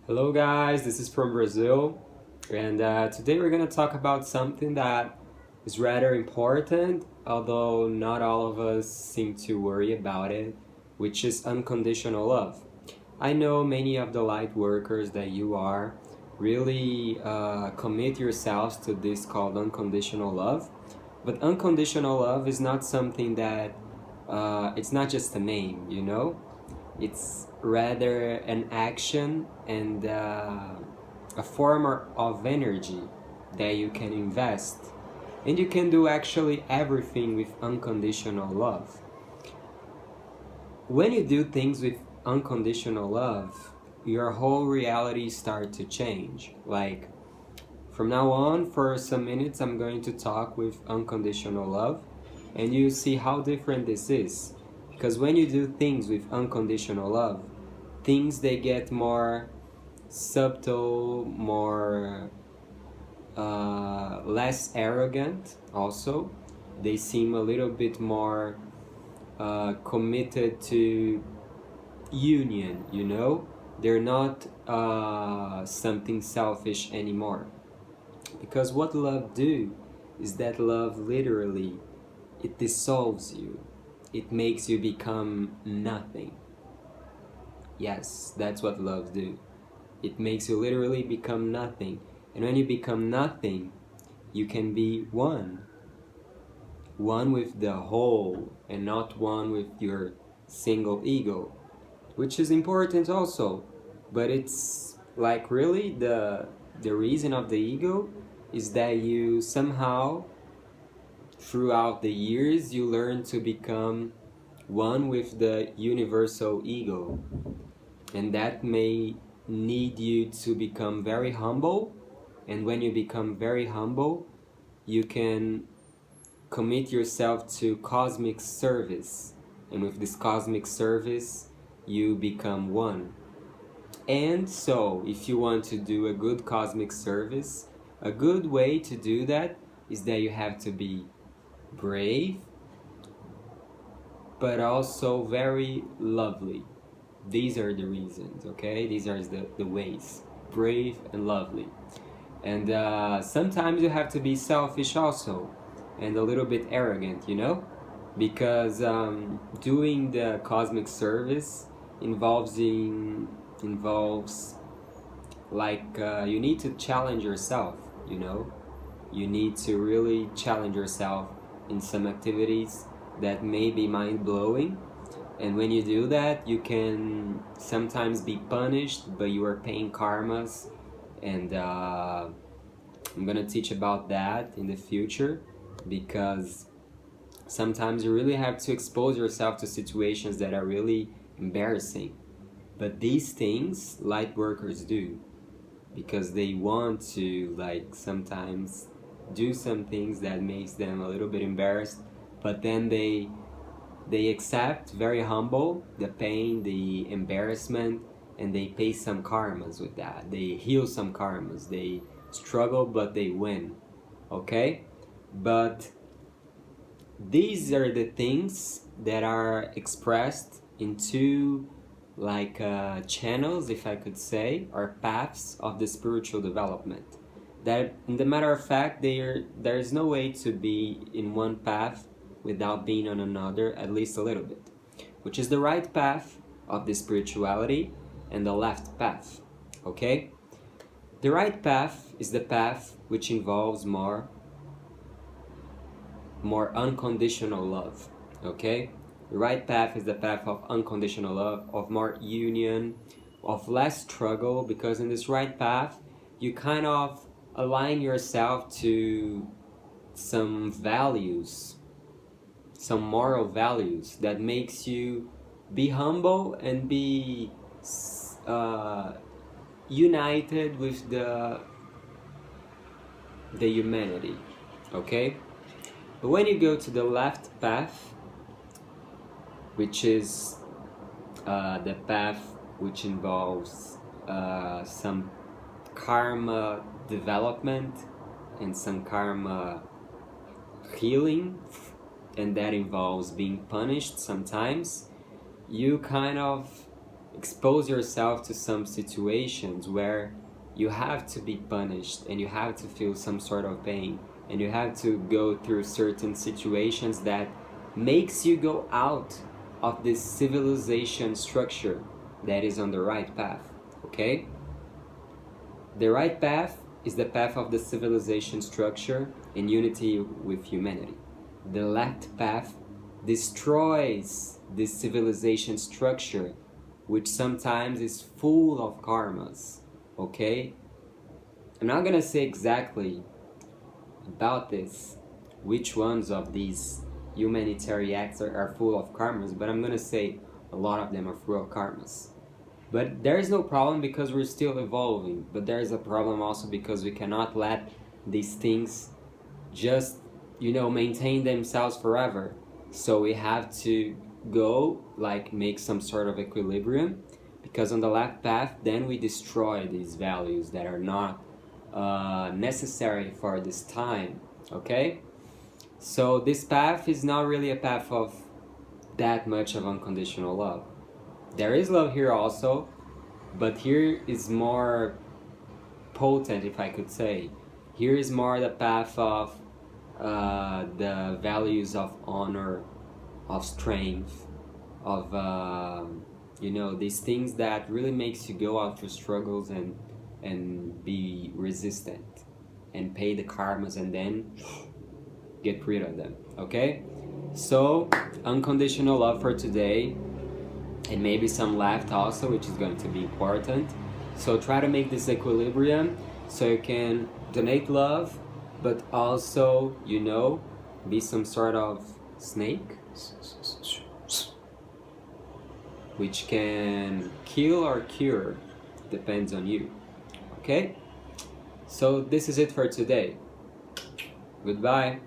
Hello, guys, this is from Brazil, and today we're going to talk about something that is rather important, although not all of us seem to worry about it, which is unconditional love. I know many of the light workers that you are really commit yourselves to this called unconditional love, but unconditional love is not something that it's not just a name, you know? It's rather an action and a form of energy that you can invest. And you can do actually everything with unconditional love. When you do things with unconditional love, your whole reality starts to change. Like, from now on, for some minutes, I'm going to talk with unconditional love, and you see how different this is. Because when you do things with unconditional love, things they get more subtle, more less arrogant. Also, they seem a little bit more committed to union. They're not something selfish anymore. Because what love do is that love literally it dissolves you. It makes you become nothing. Yes, that's what love do. It makes you literally become nothing. And when you become nothing, you can be one. One with the whole and not one with your single ego, which is important also. But it's like really the reason of the ego is that you somehow throughout the years you learn to become one with the universal ego, and that may need you to become very humble. And when you become very humble, you can commit yourself to cosmic service, and with this cosmic service you become one. And so if you want to do a good cosmic service, a good way to do that is that you have to be brave but also very lovely. These are the reasons, okay? These are the ways. Brave and lovely. And sometimes you have to be selfish also, and a little bit arrogant, because doing the cosmic service involves like you need to challenge yourself. You need to really challenge yourself in some activities that may be mind blowing, and when you do that, you can sometimes be punished, but you are paying karmas. And I'm gonna teach about that in the future, because sometimes you really have to expose yourself to situations that are really embarrassing. But these things light workers do because they want to, like, sometimes do some things that makes them a little bit embarrassed, but then they accept very humble the pain, the embarrassment, and they pay some karmas with that. They heal some karmas. They struggle, but they win. Okay? But these are the things that are expressed in two like channels, if I could say, or paths of the spiritual development. That, in the matter of fact, there is no way to be in one path without being on another, at least a little bit, which is the right path of the spirituality and the left path. Okay? The right path is the path which involves more unconditional love. Okay? The right path is the path of unconditional love, of more union, of less struggle, because in this right path, you kind of align yourself to some values, some moral values that makes you be humble and be uh, united with the humanity. Okay? But when you go to the left path, which is the path which involves some karma development and some karma healing, and that involves being punished sometimes, you kind of expose yourself to some situations where you have to be punished and you have to feel some sort of pain and you have to go through certain situations that makes you go out of this civilization structure that is on the right path, okay? The right path is the path of the civilization structure in unity with humanity. The left path destroys this civilization structure, which sometimes is full of karmas, okay? I'm not gonna say exactly about this, which ones of these humanitarian acts are full of karmas, but I'm gonna say a lot of them are full of karmas. But there is no problem because we're still evolving, but there is a problem also because we cannot let these things just, maintain themselves forever. So we have to go, like, make some sort of equilibrium, because on the left path, then we destroy these values that are not necessary for this time, okay? So this path is not really a path of that much of unconditional love. There is love here also, but here is more potent, if I could say. Here is more the path of the values of honor, of strength, of these things that really makes you go out through struggles and be resistant and pay the karmas and then get rid of them, okay? So unconditional love for today, and maybe some left also, which is going to be important. So try to make this equilibrium so you can donate love, but also, be some sort of snake, which can kill or cure, depends on you, okay? So this is it for today. Goodbye.